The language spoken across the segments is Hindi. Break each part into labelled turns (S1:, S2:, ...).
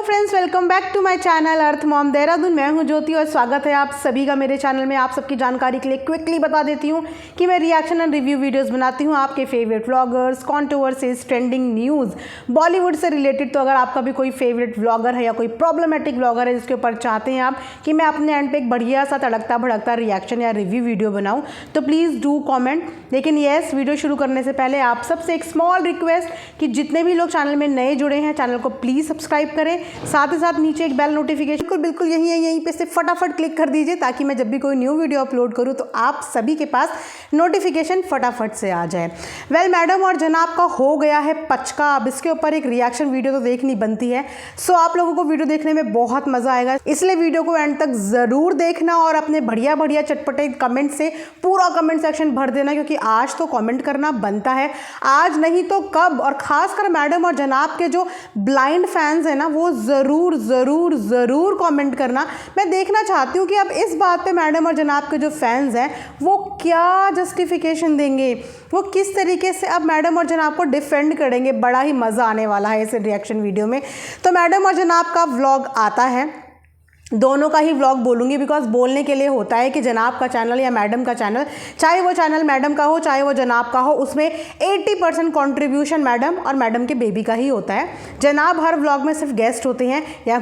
S1: Friends, welcome back to my channel earth mom Dehradun. मैं हूं ज्योति और स्वागत है आप सभी का मेरे चैनल में। आप सबकी जानकारी के लिए क्विकली बता देती हूं कि मैं रिएक्शन एंड रिव्यू वीडियोस बनाती हूं आपके favourite vloggers, controversies, trending news, Bollywood से रिलेटेड। तो अगर आपका भी कोई फेवरेट व्लॉगर है या कोई प्रॉब्लमेटिक व्लॉगर है जिसके ऊपर चाहते हैं आप कि मैं अपने एंड पे एक बढ़िया सा तड़कता भड़कता रिएक्शन या रिव्यू वीडियो बनाऊँ, तो प्लीज़ डू कॉमेंट। लेकिन येस, वीडियो शुरू करने से पहले आप सबसे एक स्मॉल रिक्वेस्ट कि जितने भी लोग चैनल में नए जुड़े हैं चैनल को प्लीज़ सब्सक्राइब करें। साथ ही साथ नीचे एक बेल नोटिफिकेशन बिल्कुल यहीं पे से फटाफट क्लिक कर दीजिए ताकि मैं जब भी कोई न्यू वीडियो अपलोड करूं तो आप सभी के पास नोटिफिकेशन फटाफट से आ जाए। वेल, मैडम और जनाब का हो गया है पचका। अब इसके ऊपर एक रिएक्शन वीडियो तो देखनी बनती है। सो आप लोगों को वीडियो देखने में बहुत मजा आएगा, इसलिए वीडियो को एंड तक जरूर देखना और अपने बढ़िया बढ़िया चटपटे कमेंट से पूरा कमेंट सेक्शन भर देना, क्योंकि आज तो कमेंट करना बनता है। आज नहीं तो कब। और खासकर मैडम और जनाब के जो ब्लाइंड फैंस हैं ना, वो ज़रूर ज़रूर ज़रूर कमेंट करना। मैं देखना चाहती हूँ कि अब इस बात पे मैडम और जनाब के जो फैंस हैं वो क्या जस्टिफिकेशन देंगे, वो किस तरीके से अब मैडम और जनाब को डिफेंड करेंगे। बड़ा ही मज़ा आने वाला है इस रिएक्शन वीडियो में। तो मैडम और जनाब का व्लॉग आता है, दोनों का ही व्लॉग बोलूँगी, बिकॉज बोलने के लिए होता है कि जनाब का चैनल या मैडम का चैनल, चाहे वो चैनल मैडम का हो चाहे वो जनाब का हो, उसमें 80% कंट्रीब्यूशन मैडम और मैडम के बेबी का ही होता है। जनाब हर व्लॉग में सिर्फ गेस्ट होते हैं या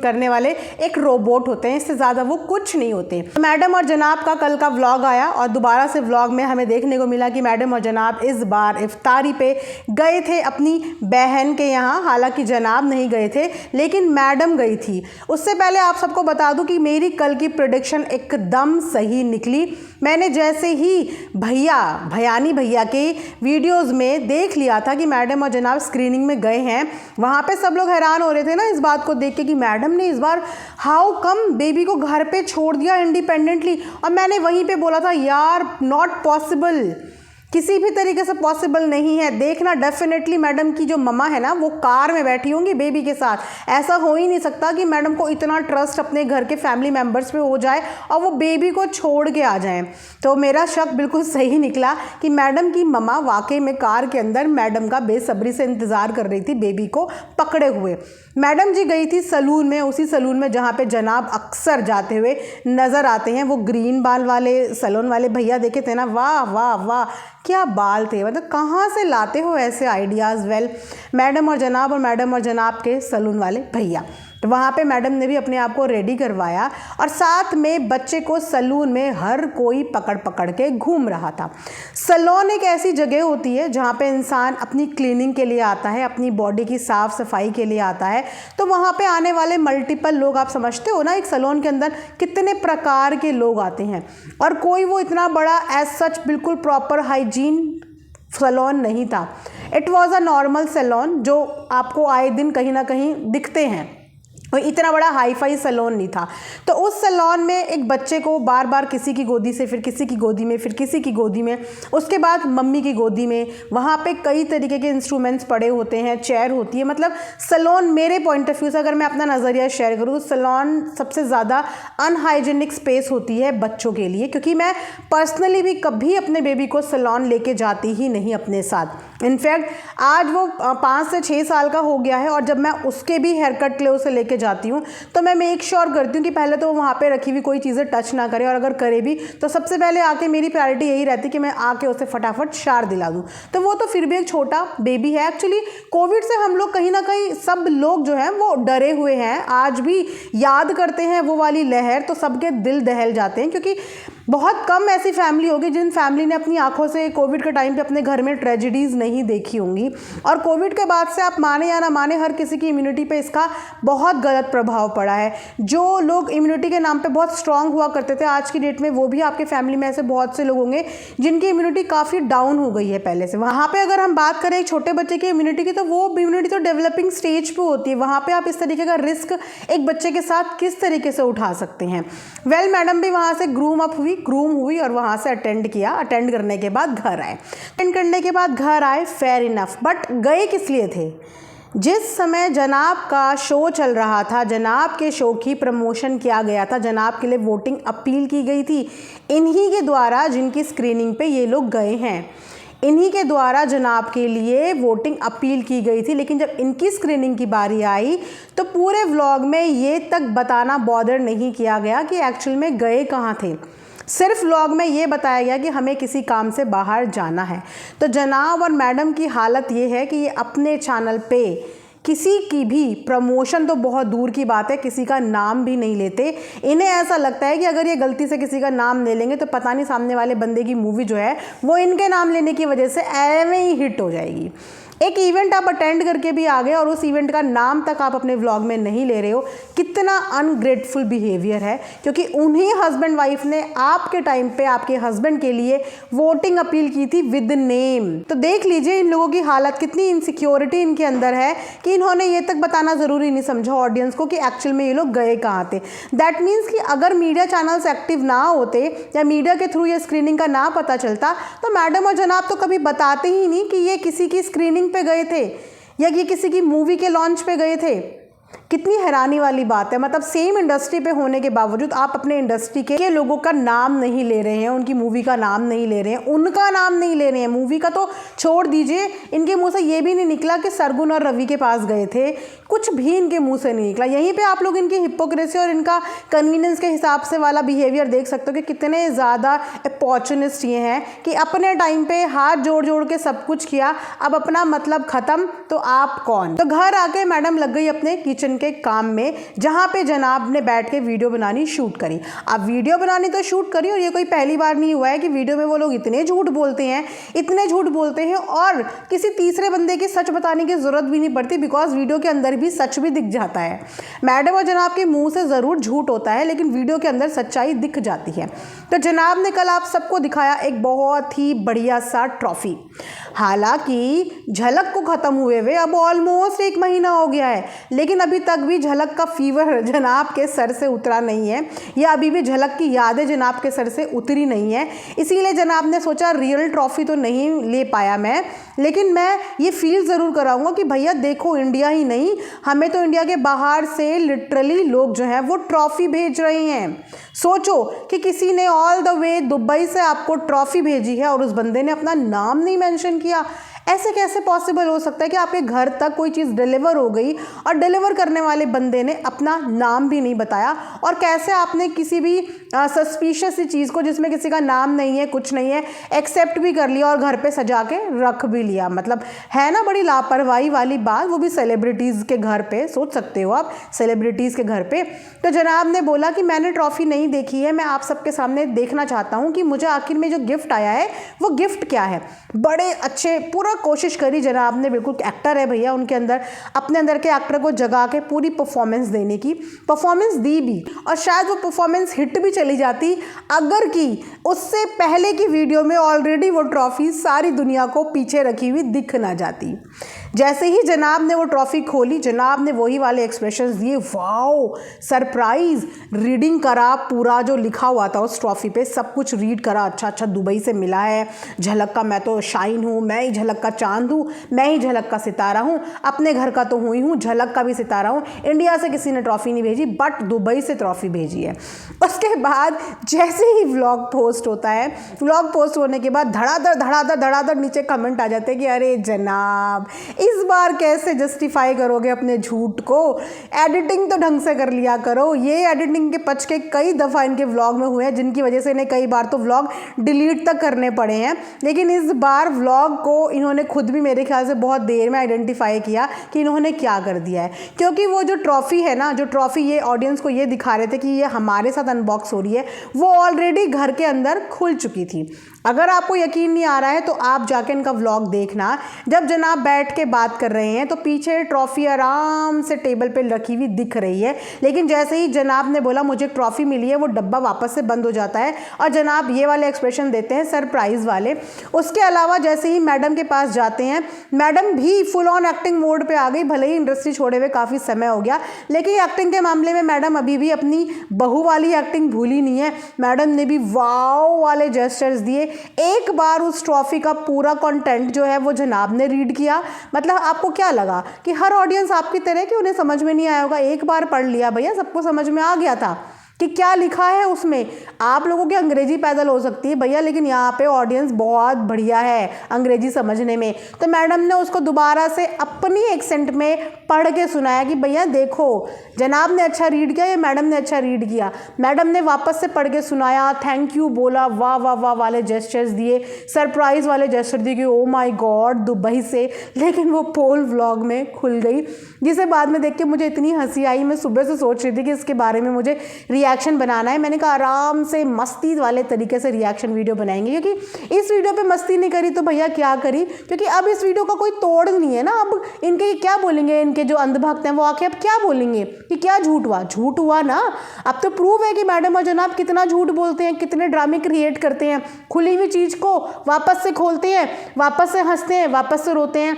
S1: करने वाले एक रोबोट होते हैं, इससे ज़्यादा वो कुछ नहीं होते। मैडम और जनाब का कल का व्लॉग आया और दोबारा से व्लॉग में हमें देखने को मिला कि मैडम और जनाब इस बार इफ्तारी पे गए थे अपनी बहन के यहाँ। हालांकि जनाब नहीं गए थे लेकिन मैडम गई थी। उससे पहले आप सबको बता दूं कि मेरी कल की प्रेडिक्शन एकदम सही निकली। मैंने जैसे ही भयानी भैया के वीडियोस में देख लिया था कि मैडम और जनाब स्क्रीनिंग में गए हैं, वहाँ पे सब लोग हैरान हो रहे थे ना इस बात को देख के कि मैडम ने इस बार हाउ कम बेबी को घर पे छोड़ दिया इंडिपेंडेंटली। और मैंने वहीं पे बोला था यार, नॉट पॉसिबल, किसी भी तरीके से पॉसिबल नहीं है। देखना डेफिनेटली मैडम की जो मम्मा है ना वो कार में बैठी होंगी बेबी के साथ। ऐसा हो ही नहीं सकता कि मैडम को इतना ट्रस्ट अपने घर के फैमिली मेम्बर्स पे हो जाए और वो बेबी को छोड़ के आ जाएं। तो मेरा शक बिल्कुल सही निकला कि मैडम की मम्मा वाकई में कार के अंदर मैडम का बेसब्री से इंतज़ार कर रही थी बेबी को पकड़े हुए। मैडम जी गई थी सलून में, उसी सलून में जहाँ पे जनाब अक्सर जाते हुए नज़र आते हैं। वो ग्रीन बाल वाले सलून वाले भैया देखे थे ना, वाह वाह वाह क्या बाल थे, मतलब कहाँ से लाते हो ऐसे आइडियाज़। वेल, मैडम और जनाब के सलून वाले भैया, तो वहाँ पे मैडम ने भी अपने आप को रेडी करवाया और साथ में बच्चे को सलून में हर कोई पकड़ पकड़ के घूम रहा था। सलून एक ऐसी जगह होती है जहाँ पे इंसान अपनी क्लीनिंग के लिए आता है, अपनी बॉडी की साफ़ सफाई के लिए आता है। तो वहाँ पे आने वाले मल्टीपल लोग, आप समझते हो ना एक सलून के अंदर कितने प्रकार के लोग आते हैं, और कोई वो इतना बड़ा एज सच बिल्कुल प्रॉपर हाइजीन सैलून नहीं था। It was a normal salon जो आपको आए दिन कहीं ना कहीं दिखते हैं, और इतना बड़ा हाई फाई सैलून नहीं था। तो उस सैलून में एक बच्चे को बार बार किसी की गोदी से, फिर किसी की गोदी में, फिर किसी की गोदी में, उसके बाद मम्मी की गोदी में, वहाँ पे कई तरीके के इंस्ट्रूमेंट्स पड़े होते हैं, चेयर होती है। मतलब सैलून मेरे पॉइंट ऑफ व्यू से अगर मैं अपना नज़रिया शेयर करूँ तो सैलून सबसे ज़्यादा अनहाइजेनिक स्पेस होती है बच्चों के लिए, क्योंकि मैं पर्सनली भी कभी अपने बेबी को सैलून लेके जाती ही नहीं अपने साथ। इनफैक्ट आज वो 5 से 6 साल का हो गया है और जब मैं उसके भी हेयर कट के लिए उसे लेके जाती हूँ तो मैं मेक श्योर करती हूँ कि पहले तो वहाँ पे रखी हुई कोई चीज़ें टच ना करे, और अगर करे भी तो सबसे पहले आके मेरी प्रायोरिटी यही रहती है कि मैं आके उसे फटाफट शार दिला दूँ। तो वो तो फिर भी एक छोटा बेबी है। एक्चुअली कोविड से हम लोग कहीं ना कहीं सब लोग जो हैं वो डरे हुए हैं, आज भी याद करते हैं वो वाली लहर, तो सबके दिल दहल जाते हैं, क्योंकि बहुत कम ऐसी फैमिली होगी जिन फैमिली ने अपनी आंखों से कोविड के टाइम पे अपने घर में ट्रेजेडीज़ नहीं देखी होंगी। और कोविड के बाद से आप माने या ना माने हर किसी की इम्यूनिटी पे इसका बहुत गलत प्रभाव पड़ा है। जो लोग इम्यूनिटी के नाम पे बहुत स्ट्रांग हुआ करते थे आज की डेट में, वो भी आपके फैमिली में ऐसे बहुत से लोग होंगे जिनकी इम्यूनिटी काफ़ी डाउन हो गई है पहले से। वहाँ पर अगर हम बात करें एक छोटे बच्चे की इम्यूनिटी की, तो वो इम्यूनिटी तो डेवलपिंग स्टेज पर होती है। वहाँ पर आप इस तरीके का रिस्क एक बच्चे के साथ किस तरीके से उठा सकते हैं। वेल, मैडम भी वहाँ से ग्रूम हुई और वहाँ से अटेंड करने के बाद घर आए। फेयर इनफ, बट गए किस लिए थे? जिस समय जनाब का शो चल रहा था, जनाब के शो की प्रमोशन किया गया था, जनाब के लिए वोटिंग अपील की गई थी, इन्हीं के द्वारा जिनकी स्क्रीनिंग पे ये लोग गए हैं। इन्हीं के द्वारा जनाब के लिए वोटिंग अपील की गई थी। लेकिन जब इनकी स्क्रीनिंग की बारी आई तो पूरे व्लॉग में ये तक बताना बॉदर नहीं किया गया कि एक्चुअल में गए कहाँ थे। सिर्फ व्लॉग में ये बताया गया कि हमें किसी काम से बाहर जाना है। तो जनाब और मैडम की हालत ये है कि ये अपने चैनल पे किसी की भी प्रमोशन तो बहुत दूर की बात है, किसी का नाम भी नहीं लेते। इन्हें ऐसा लगता है कि अगर ये गलती से किसी का नाम ले लेंगे तो पता नहीं सामने वाले बंदे की मूवी जो है वो इनके नाम लेने की वजह से एवं ही हिट हो जाएगी। एक इवेंट आप अटेंड करके भी आ गए और उस इवेंट का नाम तक आप अपने व्लॉग में नहीं ले रहे हो, कितना अनग्रेटफुल बिहेवियर है। क्योंकि उन्हीं हस्बैंड वाइफ ने आपके टाइम पे आपके हस्बैंड के लिए वोटिंग अपील की थी विद नेम। तो देख लीजिए इन लोगों की हालत, कितनी इनसिक्योरिटी इनके अंदर है कि इन्होंने ये तक बताना ज़रूरी नहीं समझा ऑडियंस को कि एक्चुअल में ये लोग गए कहाँ थे। दैट मीन्स कि अगर मीडिया चैनल्स एक्टिव ना होते या मीडिया के थ्रू ये स्क्रीनिंग का ना पता चलता तो मैडम और जनाब तो कभी बताते ही नहीं कि ये किसी की स्क्रीनिंग पे गए थे या ये किसी की मूवी के लॉन्च पे गए थे। कितनी हैरानी वाली बात है। मतलब सेम इंडस्ट्री पे होने के बावजूद आप अपने इंडस्ट्री के लोगों का नाम नहीं ले रहे हैं, उनकी मूवी का नाम नहीं ले रहे हैं, उनका नाम नहीं ले रहे हैं। मूवी का तो छोड़ दीजिए, इनके मुंह से ये भी नहीं निकला कि सरगुन और रवि के पास गए थे, कुछ भी इनके मुंह से नहीं निकला। यहीं पे आप लोग इनकी हिपोक्रेसी और इनका कन्वीनियंस के हिसाब से वाला बिहेवियर देख सकते हो कि कितने ज़्यादा अपॉर्चुनिस्ट ये हैं कि अपने टाइम पे हाथ जोड़ जोड़ के सब कुछ किया, अब अपना मतलब ख़त्म तो आप कौन। तो घर आके मैडम लग गई अपने किचन के काम में, जहाँ पे जनाब ने बैठ के वीडियो बनानी शूट करी। अब वीडियो बनानी तो शूट करी और ये कोई पहली बार नहीं हुआ है कि वीडियो में वो लोग इतने झूठ बोलते हैं, इतने झूठ बोलते हैं और किसी तीसरे बंदे की सच बताने की ज़रूरत भी नहीं पड़ती, बिकॉज वीडियो के अंदर भी सच भी दिख जाता है। मैडम और जनाब के मुंह से ज़रूर झूठ होता है लेकिन वीडियो के अंदर सच्चाई दिख जाती है। तो जनाब ने कल आप सबको दिखाया एक बहुत ही बढ़िया सा ट्रॉफी। हालांकि झलक को ख़त्म हुए हुए अब ऑलमोस्ट 1 महीना हो गया है, लेकिन अभी तक भी झलक का फीवर जनाब के सर से उतरा नहीं है या अभी भी झलक की यादें जनाब के सर से उतरी नहीं है। इसीलिए जनाब ने सोचा रियल ट्रॉफी तो नहीं ले पाया मैं, लेकिन मैं ये फील ज़रूर कराऊंगा कि भैया देखो, इंडिया ही नहीं, हमें तो इंडिया के बाहर से लिटरली लोग जो हैं वो ट्रॉफ़ी भेज रहे हैं। सोचो कि किसी ने ऑल द वे दुबई से आपको ट्रॉफ़ी भेजी है और उस बंदे ने अपना नाम नहीं मेंशन किया। ऐसे कैसे पॉसिबल हो सकता है कि आपके घर तक कोई चीज़ डिलीवर हो गई और डिलीवर करने वाले बंदे ने अपना नाम भी नहीं बताया, और कैसे आपने किसी भी सस्पिशियस सी चीज़ को जिसमें किसी का नाम नहीं है, कुछ नहीं है, एक्सेप्ट भी कर लिया और घर पे सजा के रख भी लिया। मतलब है ना बड़ी लापरवाही वाली बात, वो भी सेलिब्रिटीज़ के घर पे। सोच सकते हो आप, सेलिब्रिटीज़ के घर पे। तो जनाब ने बोला कि मैंने ट्रॉफ़ी नहीं देखी है, मैं आप सबके सामने देखना चाहता हूँ कि मुझे आखिर में जो गिफ्ट आया है वो गिफ्ट क्या है। बड़े अच्छे पूरा कोशिश करी जनाब ने, बिल्कुल एक्टर है भैया, उनके अंदर अपने अंदर के एक्टर को जगा के पूरी परफॉर्मेंस देने की, परफॉर्मेंस दी भी, और शायद वो परफॉर्मेंस हिट भी चली जाती अगर कि उससे पहले की वीडियो में ऑलरेडी वो ट्रॉफ़ी सारी दुनिया को पीछे रखी हुई दिख ना जाती। जैसे ही जनाब ने वो ट्रॉफ़ी खोली, जनाब ने वही वाले एक्सप्रेशंस दिए, वाओ सरप्राइज़, रीडिंग करा पूरा जो लिखा हुआ था उस ट्रॉफ़ी पे, सब कुछ रीड करा। अच्छा दुबई से मिला है, झलक का मैं तो शाइन हूँ, मैं ही झलक का चांद हूँ, मैं ही झलक का सितारा हूँ, अपने घर का तो हुई हूँ, झलक का भी सितारा हूँ। इंडिया से किसी ने ट्रॉफ़ी नहीं भेजी बट दुबई से ट्रॉफ़ी भेजी है। उसके बाद जैसे ही व्लॉग पोस्ट होता है, व्लॉग पोस्ट होने के बाद धड़ाधड़ नीचे कमेंट आ जाते हैं कि अरे जनाब इस बार कैसे जस्टिफाई करोगे अपने झूठ को, एडिटिंग तो ढंग से कर लिया करो। ये एडिटिंग के पच के कई दफ़ा इनके व्लॉग में हुए हैं, जिनकी वजह से इन्हें कई बार तो व्लॉग डिलीट तक करने पड़े हैं। लेकिन इस बार व्लॉग को इन्होंने खुद भी मेरे ख्याल से बहुत देर में आइडेंटिफाई किया कि इन्होंने क्या कर दिया है। क्योंकि वो जो ट्रॉफ़ी है ना, जो ट्रॉफ़ी ये ऑडियंस को ये दिखा रहे थे कि ये हमारे साथ अनबॉक्स हो रही है, वो ऑलरेडी घर के अंदर खुल चुकी थी। अगर आपको यकीन नहीं आ रहा है तो आप जाके इनका व्लॉग देखना। जब जनाब बैठ के बात कर रहे हैं तो पीछे ट्रॉफ़ी आराम से टेबल पे रखी हुई दिख रही है, लेकिन जैसे ही जनाब ने बोला मुझे ट्रॉफ़ी मिली है, वो डब्बा वापस से बंद हो जाता है और जनाब ये वाले एक्सप्रेशन देते हैं सरप्राइज़ वाले। उसके अलावा जैसे ही मैडम के पास जाते हैं, मैडम भी फुल ऑन एक्टिंग मोड पे आ गई। भले ही इंडस्ट्री छोड़े हुए काफ़ी समय हो गया, लेकिन एक्टिंग के मामले में मैडम अभी भी अपनी बहू वाली एक्टिंग भूली नहीं है। मैडम ने भी वाओ वाले जेस्चर्स दिए। एक बार उस ट्रॉफ़ी का पूरा कंटेंट जो है वो जनाब ने रीड किया। मतलब आपको क्या लगा कि हर ऑडियंस आपकी तरह कि उन्हें समझ में नहीं आया होगा? एक बार पढ़ लिया भैया, सबको समझ में आ गया था। कि क्या लिखा है उसमें। आप लोगों की अंग्रेजी पैदल हो सकती है भैया, लेकिन यहाँ पे ऑडियंस बहुत बढ़िया है अंग्रेजी समझने में। तो मैडम ने उसको दोबारा से अपनी एक्सेंट में पढ़ के सुनाया कि भैया देखो, जनाब ने अच्छा रीड किया या मैडम ने अच्छा रीड किया। मैडम ने वापस से पढ़ के सुनाया, थैंक यू बोला, वाह वाह वाह वाले जेस्चर्स दिए, सरप्राइज वाले जेस्चर दिए कि ओ माय गॉड दुबई से। लेकिन वो पोल व्लॉग में खुल गई, जिसे बाद में देख के मुझे इतनी हंसी आई। मैं सुबह से सोच रही थी कि इसके बारे में मुझे रिएक्शन बनाना है। मैंने कहा आराम से मस्ती वाले तरीके से रिएक्शन वीडियो बनाएंगे, क्योंकि इस वीडियो पे मस्ती नहीं करी तो भैया क्या करी, क्योंकि अब इस वीडियो का कोई तोड़ नहीं है ना। अब इनके क्या बोलेंगे, इनके जो अंधभक्त हैं वो आके अब क्या बोलेंगे कि क्या झूठ हुआ। झूठ हुआ ना, अब तो प्रूव है कि मैडम और जनाब कितना झूठ बोलते हैं, कितने ड्रामे क्रिएट करते हैं। खुली हुई चीज़ को वापस से खोलते हैं, वापस से हंसते हैं, वापस से रोते हैं।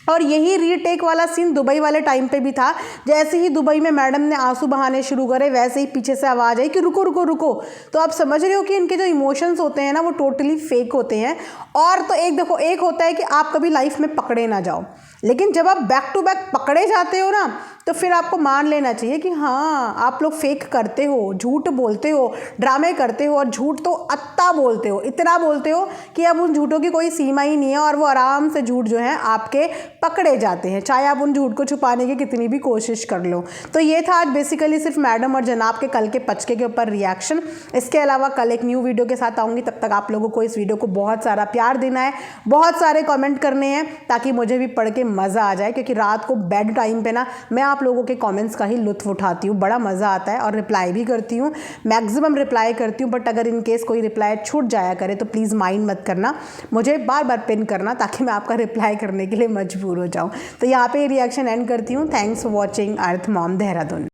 S1: और यही रीटेक वाला सीन दुबई वाले टाइम पे भी था। जैसे ही दुबई में मैडम ने आंसू बहाने शुरू करे, वैसे ही पीछे से आवाज़ आई कि रुको रुको रुको। तो आप समझ रहे हो कि इनके जो इमोशंस होते हैं ना वो टोटली फेक होते हैं। और तो एक देखो, एक होता है कि आप कभी लाइफ में पकड़े ना जाओ, लेकिन जब आप बैक टू बैक पकड़े जाते हो ना, तो फिर आपको मान लेना चाहिए कि हाँ आप लोग फेक करते हो, झूठ बोलते हो, ड्रामे करते हो। और झूठ तो अत्ता बोलते हो, इतना बोलते हो कि अब उन झूठों की कोई सीमा ही नहीं है, और वो आराम से झूठ जो है आपके पकड़े जाते हैं, चाहे आप उन झूठ को छुपाने की कितनी भी कोशिश कर लो। तो ये था आज बेसिकली सिर्फ मैडम और जनाब के कल के पचके के ऊपर रिएक्शन। इसके अलावा कल एक न्यू वीडियो के साथ आऊँगी। तब तक आप लोगों को इस वीडियो को बहुत सारा प्यार देना है, बहुत सारे कमेंट करने हैं, ताकि मुझे भी पढ़ के मज़ा आ जाए। क्योंकि रात को बेड टाइम पे ना मैं आप लोगों के कमेंट्स का ही लुत्फ उठाती हूँ, बड़ा मज़ा आता है, और रिप्लाई भी करती हूँ, मैक्सिमम रिप्लाई करती हूँ। बट अगर इन केस कोई रिप्लाई छूट जाया करे तो प्लीज़ माइंड मत करना, मुझे बार बार पिन करना, ताकि मैं आपका रिप्लाई करने के लिए मजबूर हो जाऊँ। तो यहाँ पे रिएक्शन एंड करती हूँ। Thanks for watching earth mom Dehradun.